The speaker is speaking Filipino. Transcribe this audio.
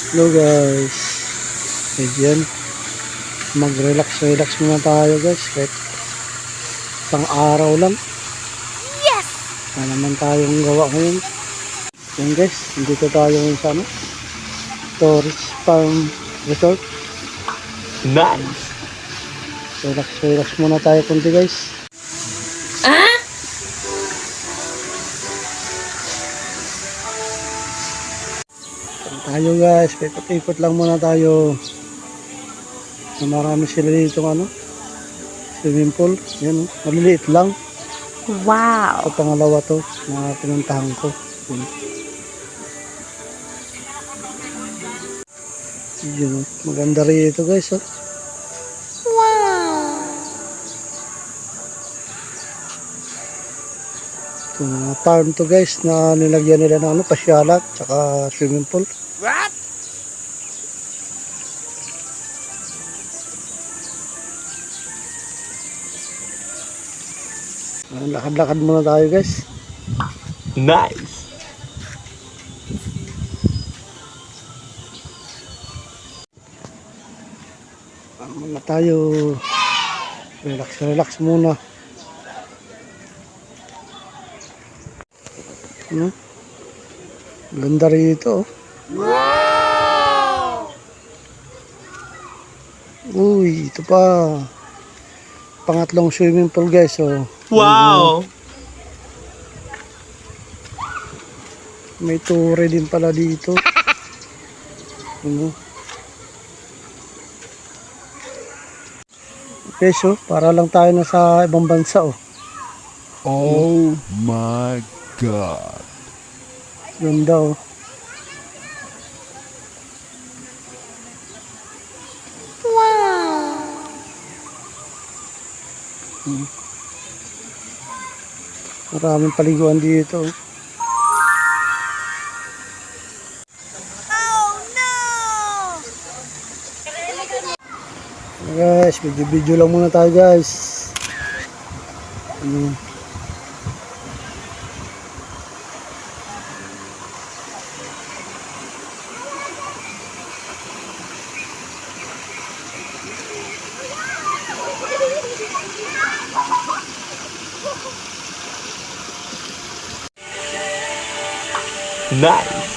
Hello guys. Ayan. Mag-relax muna tayo guys. Kahit isang araw lang. Yes! Wala naman tayong gawa ngayon. Ayan guys. Dito tayo ngayon sa Tourist Farm Resort. Nice! Relax muna tayo kunti guys. Tayo guys, ikot lang muna tayo. Marami sila dito swimming pool. Yan, maliliit lang. Wow! Ito pangalawa to na pinuntahan ko. Yun, maganda rin ito guys. Wow! Ito mga farm to guys na nilagyan nila ng pasyalat tsaka swimming pool. What? Lakad-lakad muna tayo guys. Nice! Muna tayo. Relax muna. Ganda rito. Wow! Uy, ito pa. Pangatlong swimming pool guys. Wow! May tore din pala dito. Okay, so para lang tayo na sa ibang bansa. Oh my God. Ganda. Wow! Maraming paliguan dito. Oh no! Guys, video lang muna tayo guys. Nice!